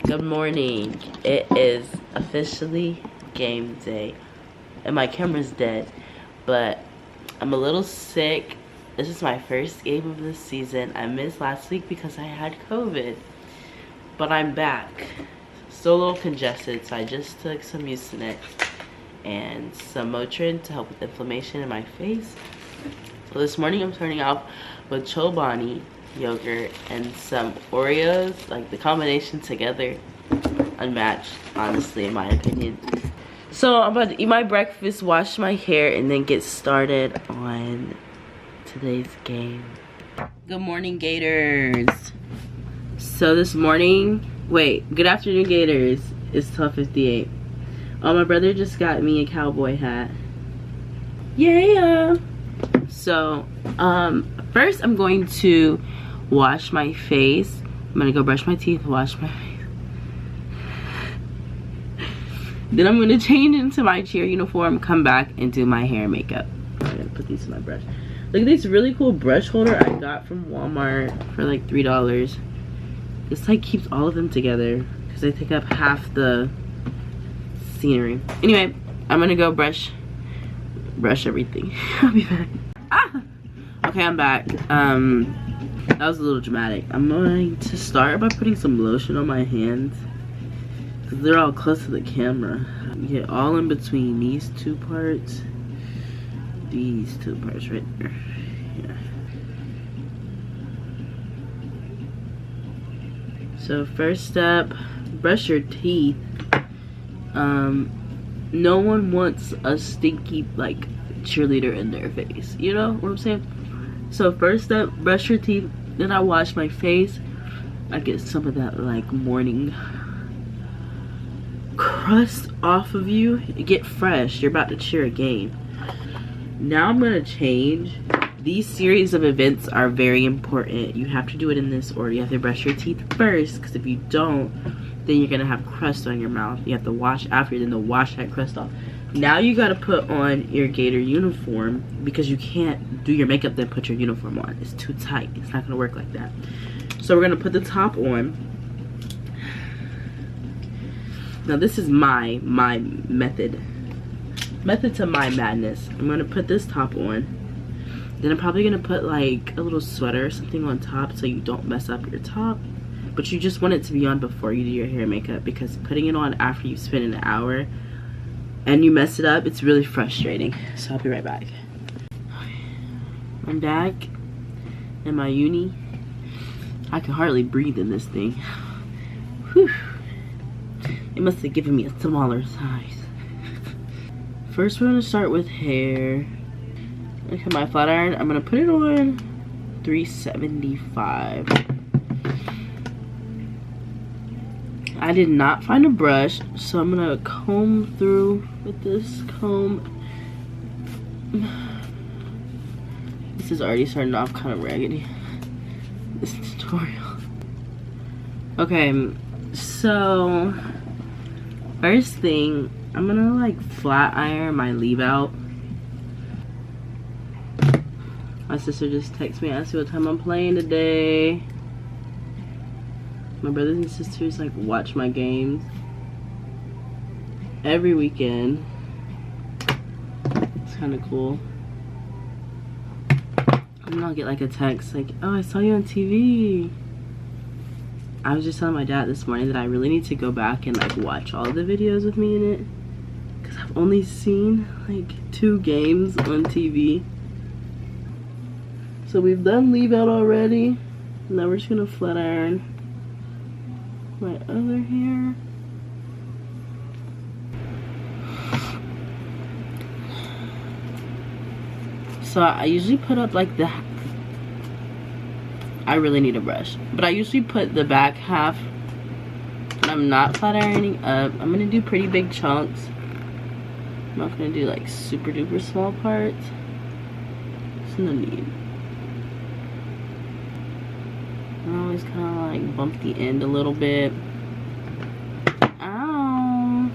Good morning. It is officially game day. And my camera's dead. But I'm a little sick. This is my first game of the season. I missed last week because I had COVID. But I'm back. Still a little congested, so I just took some Mucinex and some Motrin to help with inflammation in my face. So this morning I'm starting off with Chobani yogurt and some Oreos. Like, the combination together, unmatched, honestly, in my opinion. So I'm about to eat my breakfast, wash my hair, and then get started on today's game. Good morning, Gators. So this morning, good afternoon, Gators. It's 12:58. Oh, my brother just got me a cowboy hat. Yeah. So first I'm going to wash my face. I'm gonna go brush my teeth, wash my face. Then I'm gonna change into my cheer uniform, come back and do my hair and makeup. I'm gonna put these in my brush. Look at this really cool brush holder I got from Walmart for like $3. This like keeps all of them together because they take up half the scenery. Anyway, I'm gonna go brush everything. I'll be back. Okay, I'm back. That was a little dramatic. I'm going to start by putting some lotion on my hands because they're all close to the camera. You get all in between these two parts. These two parts right there. Yeah. So first step, brush your teeth. No one wants a stinky like cheerleader in their face. You know what I'm saying? So first step, brush your teeth. Then I wash my face. I get some of that like morning crust off of you. Get fresh. You're about to cheer a game. Now I'm gonna change. These series of events are very important. You have to do it in this order. You have to brush your teeth first, because if you don't, then you're gonna have crust on your mouth. You have to wash after, then to wash that crust off. Now you gotta put on your Gator uniform because you can't do your makeup then put your uniform on. It's too tight. It's not gonna work like that. So we're gonna put the top on. Now this is my method to my madness. I'm gonna put this top on. Then I'm probably gonna put like a little sweater or something on top so you don't mess up your top. But you just want it to be on before you do your hair and makeup, because putting it on after you spend an hour and you mess it up, it's really frustrating. So I'll be right back. I'm back in my uni. I can hardly breathe in this thing. Whew. It must have given me a smaller size. First we're gonna start with hair. Look at my flat iron. I'm gonna put it on 375. I did not find a brush, so I'm gonna comb through with this comb. This is already starting off kind of raggedy, this tutorial. Okay, so first thing, I'm gonna like flat iron my leave out. My sister just texted me, asked me what time I'm playing today. My brothers and sisters like watch my games every weekend. It's kind of cool. And then I'll get like a text like, oh, I saw you on TV. I was just telling my dad this morning that I really need to go back and like watch all the videos with me in it, because I've only seen like 2 games on TV. So we've done leave out already. Now we're just gonna flat iron my other hair. So I usually put up like I really need a brush, but I usually put the back half. I'm not flat ironing up. I'm gonna do pretty big chunks. I'm not gonna do like super duper small parts. There's no need. I always kind of like bump the end a little bit. Ow.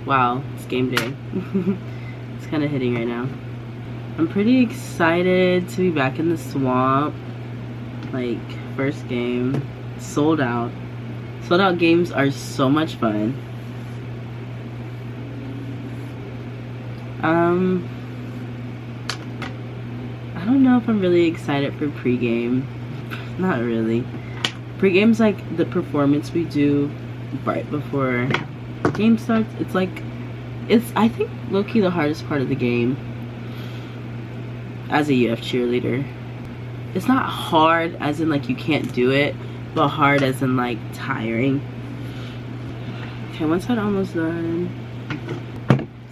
Wow, it's game day. It's kind of hitting right now. I'm pretty excited to be back in the swamp. Like, first game, sold out. Sold out games are so much fun. I don't know if I'm really excited for pregame. Not really. Pregame's like the performance we do right before game starts. It's I think low-key the hardest part of the game as a UF cheerleader. It's not hard as in like you can't do it, but hard as in like tiring. Okay, one side almost done.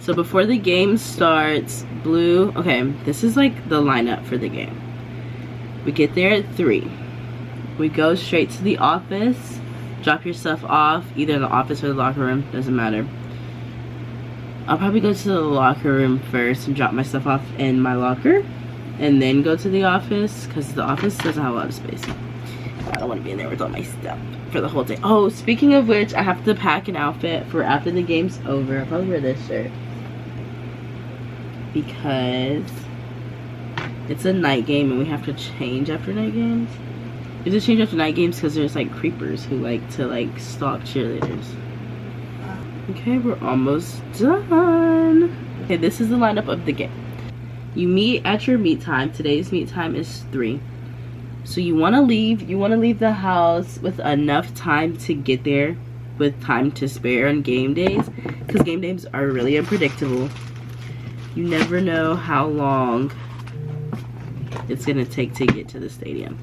So before the game starts, blue, okay, this is like the lineup for the game. We get there at 3. We go straight to the office, drop your stuff off, either in the office or the locker room, doesn't matter. I'll probably go to the locker room first and drop my stuff off in my locker, and then go to the office, because the office doesn't have a lot of space. I don't want to be in there with all my stuff for the whole day. Oh, speaking of which, I have to pack an outfit for after the game's over. I'll probably wear this shirt, because it's a night game and we have to change after night games. We have to change after night games because there's like creepers who like to like stalk cheerleaders. Okay, we're almost done. Okay, this is the lineup of the game. You meet at your meet time. Today's meet time is 3. So you want to leave the house with enough time to get there, with time to spare on game days, because game days are really unpredictable. You never know how long it's gonna take to get to the stadium.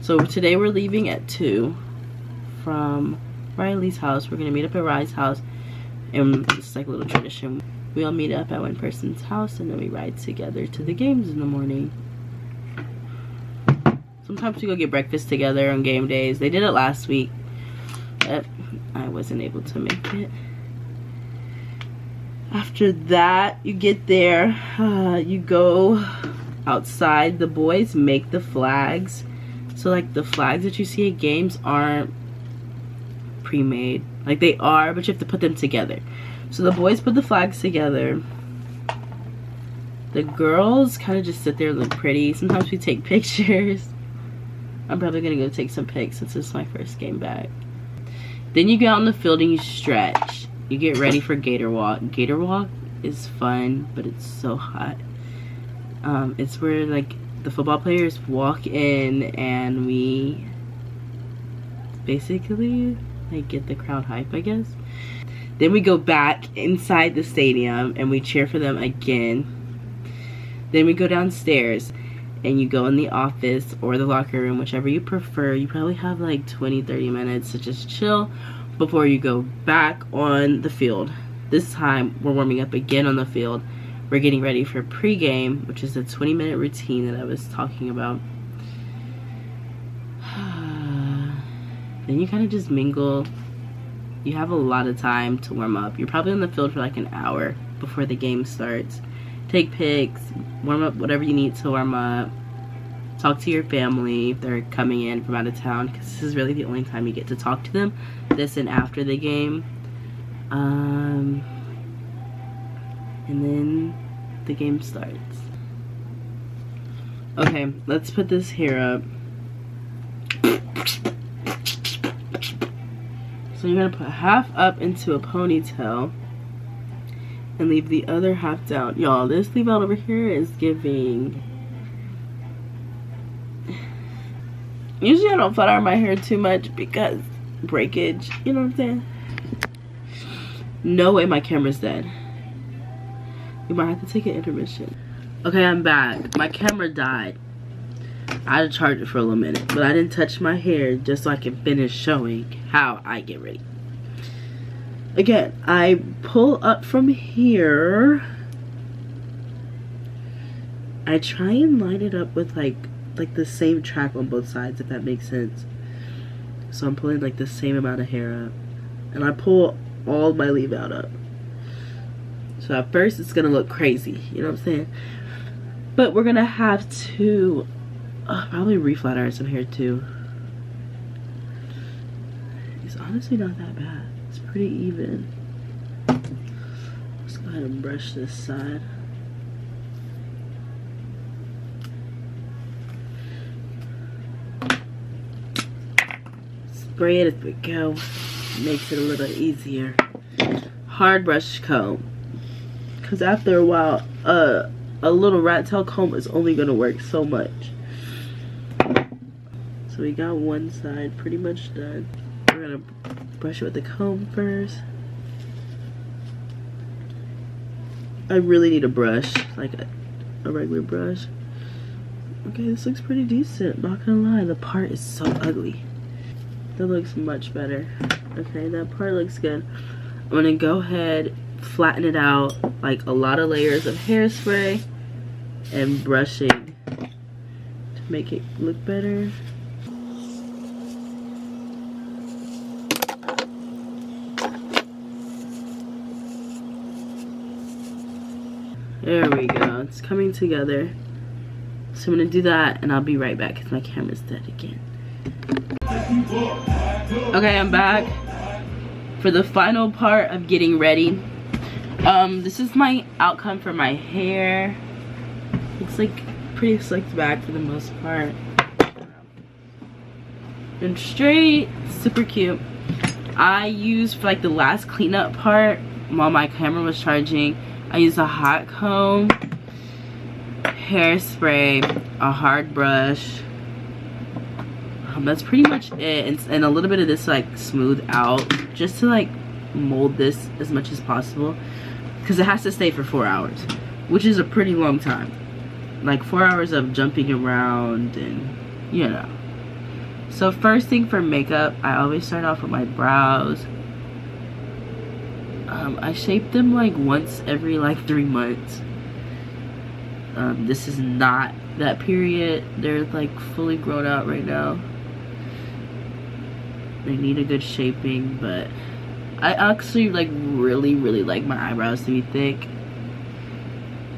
So today we're leaving at 2 from Riley's house. We're gonna meet up at Riley's house, and it's like a little tradition. We all meet up at one person's house and then we ride together to the games in the morning. Sometimes we go get breakfast together on game days. They did it last week, but I wasn't able to make it. After that, you get there, you go outside. The boys make the flags. So like the flags that you see at games aren't pre-made. Like they are, but you have to put them together. So the boys put the flags together. The girls kind of just sit there and look pretty. Sometimes we take pictures. I'm probably gonna go take some pics since it's my first game back. Then you go out in the field and you stretch. You get ready for Gator walk. Gator walk is fun, but it's so hot. It's where like the football players walk in and we basically like get the crowd hype, I guess. Then we go back inside the stadium and we cheer for them again. Then we go downstairs and you go in the office or the locker room, whichever you prefer. You probably have like 20-30 minutes to just chill before you go back on the field. This time we're warming up again on the field. We're getting ready for pregame, which is a 20-minute routine that I was talking about. Then you kind of just mingle. You have a lot of time to warm up. You're probably on the field for like an hour before the game starts. Take pics, warm up whatever you need to warm up. Talk to your family if they're coming in from out of town, because this is really the only time you get to talk to them, this and after the game. And then the game starts. Okay, let's put this hair up. So you're gonna put half up into a ponytail and leave the other half down. Y'all, this leave out over here is giving. Usually I don't flat iron my hair too much because breakage, you know what I'm saying? No way my camera's dead. We might have to take an intermission. Okay, I'm back. My camera died. I had to charge it for a little minute, but I didn't touch my hair just so I can finish showing how I get ready. Again, I pull up from here. I try and line it up with like the same track on both sides, if that makes sense. So I'm pulling like the same amount of hair up, and I pull all my leave out up. So at first it's gonna look crazy, you know what I'm saying? But we're gonna have to probably reflat iron some hair too. It's honestly not that bad. It's pretty even. Let's go ahead and brush this side. spray it as we go. Makes it a little easier. Hard brush comb. Because after a while, a little rat tail comb is only going to work so much. So we got one side pretty much done. We're going to brush it with the comb first. I really need a brush, like a regular brush. Okay, this looks pretty decent, not gonna lie. The part is so ugly. That looks much better. Okay, that part looks good. I'm gonna go ahead, flatten it out, like a lot of layers of hairspray and brushing to make it look better. There we go, it's coming together. So I'm gonna do that and I'll be right back because my camera's dead again. Okay, I'm back for the final part of getting ready. This is my outcome for my hair. It's like pretty slicked back for the most part. And straight, super cute. I used for like the last cleanup part while my camera was charging. I used a hot comb, hairspray, a hard brush. That's pretty much it, and a little bit of this like smooth out just to like mold this as much as possible because it has to stay for 4 hours, which is a pretty long time. Like 4 hours of jumping around and you know. So first thing for makeup, I always start off with my brows. I shape them like once every like 3 months. This is not that period. They're like fully grown out right now. They need a good shaping, but I actually like really like my eyebrows to be thick,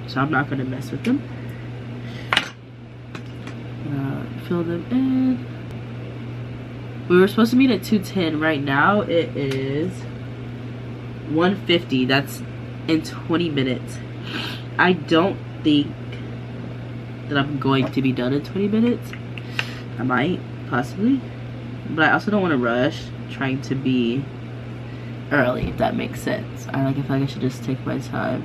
so I'm not gonna mess with them. Fill them in. We were supposed to meet at 2:10. Right now it is 1:50. That's in 20 minutes. I don't think that I'm going to be done in 20 minutes. I might, possibly. But I also don't want to rush trying to be early, if that makes sense. I feel like I should just take my time.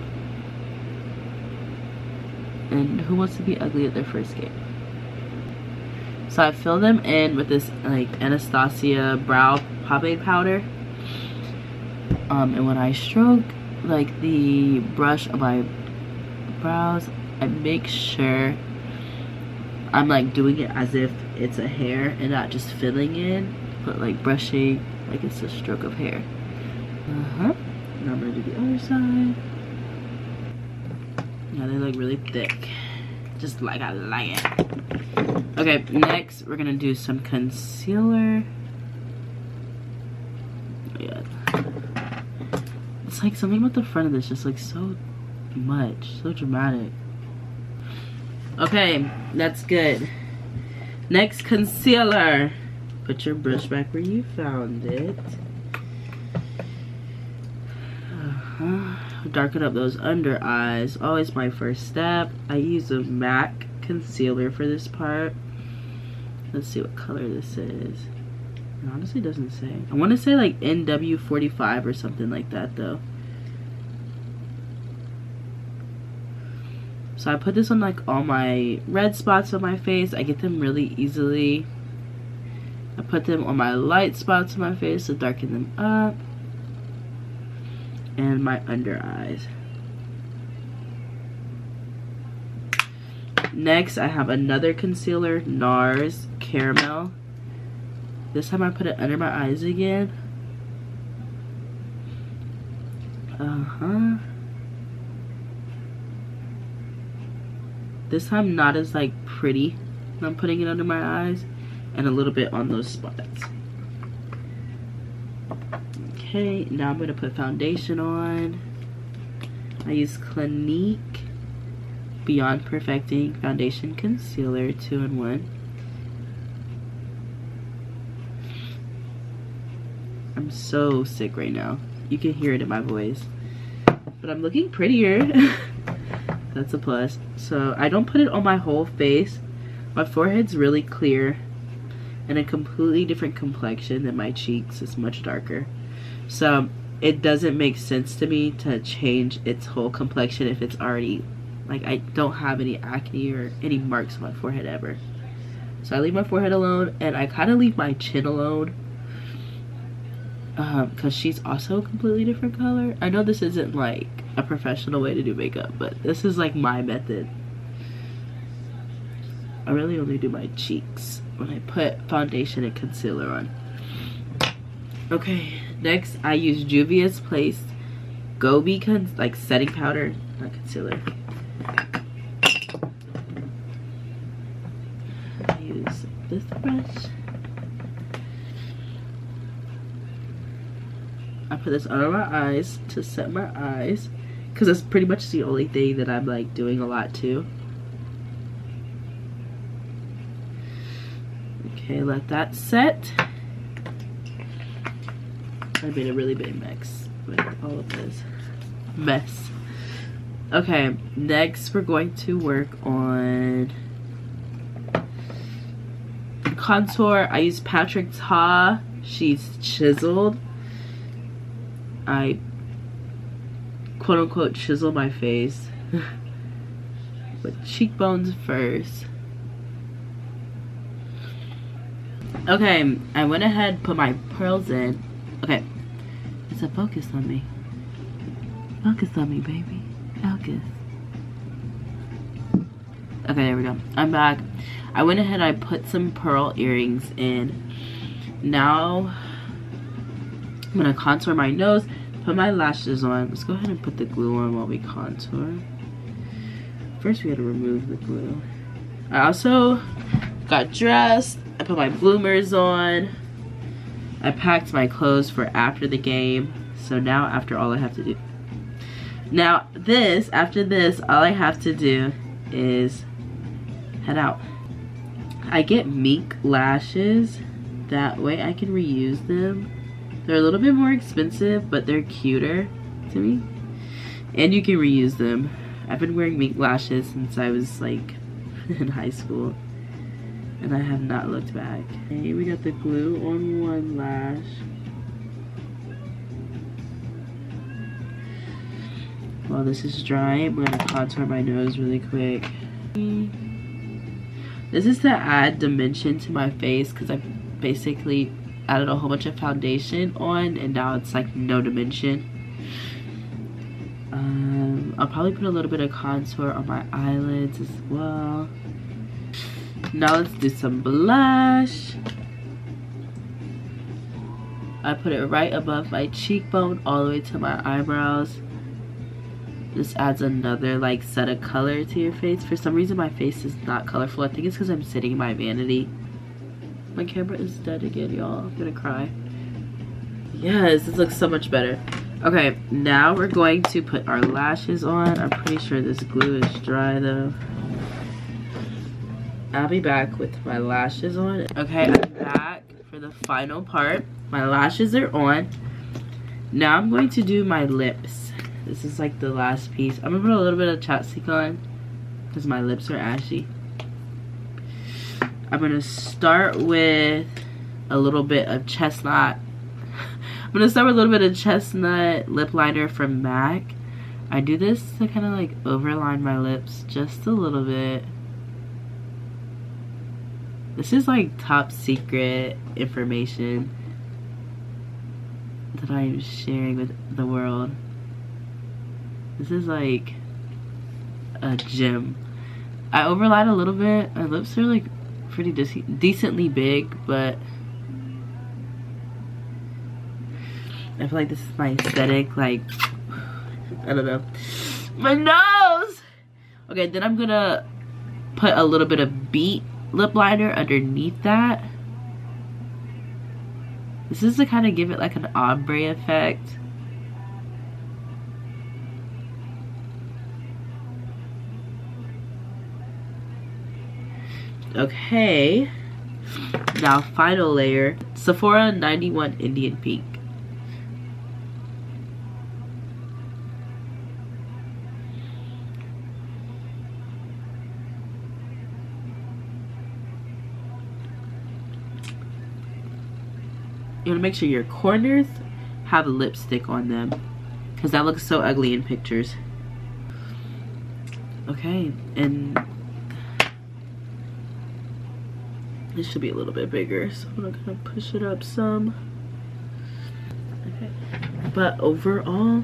And who wants to be ugly at their first game? So I fill them in with this like Anastasia brow pomade powder. And when I stroke like the brush on my brows, I make sure I'm like doing it as if it's a hair and not just filling in, but like brushing like it's a stroke of hair. Now I'm gonna do the other side. Yeah, they look really thick, just like I like it. Okay, next we're gonna do some concealer. Yeah, it's like something about the front of this just like so much, so dramatic. Okay, that's good. Next, concealer. Put your brush back where you found it. Darken up those under eyes. Always my first step. I use a MAC concealer for this part. Let's see what color this is. It honestly doesn't say. I want to say like NW45 or something like that though. So I put this on like all my red spots on my face. I get them really easily. I put them on my light spots on my face to darken them up. And my under eyes. Next, I have another concealer, NARS Caramel. This time I put it under my eyes again. This time not as like pretty. I'm putting it under my eyes and a little bit on those spots. Okay, now I'm gonna put foundation on. I use Clinique Beyond Perfecting Foundation Concealer 2-in-1. I'm so sick right now. You can hear it in my voice. But I'm looking prettier. That's a plus. So I don't put it on my whole face. My forehead's really clear. and a completely different complexion than my cheeks. It's much darker. So it doesn't make sense to me to change its whole complexion if it's already, like, I don't have any acne or any marks on my forehead ever. So I leave my forehead alone, and I kind of leave my chin alone. Because she's also a completely different color. I know this isn't like a professional way to do makeup, but this is like my method. I really only do my cheeks when I put foundation and concealer on. Okay, next I use Juvia's Place Gobi like setting powder, not concealer. I use this brush. I put this under my eyes to set my eyes, because that's pretty much the only thing that I'm like doing a lot too. Okay, let that set. I made a really big mess with all of this mess. Okay, next we're going to work on contour. I use Patrick Ta. She's chiseled. I quote unquote chisel my face with cheekbones first. Okay, I went ahead and put my pearls in. Okay, it's a focus on me. Focus on me, baby. Focus. Okay, there we go. I'm back. I went ahead and I put some pearl earrings in. Now I'm gonna contour my nose, put my lashes on. Let's go ahead and put the glue on while we contour. First we gotta remove the glue. I also got dressed. I put my bloomers on. I packed my clothes for after the game. So now after all I have to do. Now after this, all I have to do is head out. I get mink lashes. That way I can reuse them. They're a little bit more expensive, but they're cuter to me. And you can reuse them. I've been wearing mink lashes since I was like in high school. And I have not looked back. Okay, we got the glue on one lash. While this is drying, I'm gonna contour my nose really quick. This is to add dimension to my face because I basically added a whole bunch of foundation on and now it's like no dimension. I'll probably put a little bit of contour on my eyelids as well. Now let's do some blush. I put it right above my cheekbone all the way to my eyebrows. This adds another like set of color to your face. For some reason my face is not colorful. I think it's because I'm sitting in my vanity. My camera is dead again, y'all. I'm gonna cry. Yes, this looks so much better. Okay, now we're going to put our lashes on. I'm pretty sure this glue is dry though. I'll be back with my lashes on. Okay, I'm back for the final part. My lashes are on. Now I'm going to do my lips. This is like the last piece. I'm gonna put a little bit of chapstick on because my lips are ashy. I'm gonna start with a little bit of chestnut. I'm gonna start with a little bit of chestnut lip liner from MAC. I do this to kind of like overline my lips just a little bit. This is like top secret information that I am sharing with the world. This is like a gem. I overline a little bit. My lips are like pretty decently big, but I feel like this is my aesthetic. Like, I don't know. My nose! Okay, then I'm gonna put a little bit of beat lip liner underneath that. This is to kind of give it like an ombre effect. Okay, now final layer, Sephora 91 Indian Pink. you want to make sure your corners have lipstick on them, because that looks so ugly in pictures. Okay, and it should be a little bit bigger, so I'm gonna push it up some. Okay, but overall,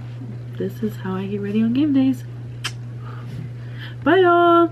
this is how I get ready on game days. Bye y'all.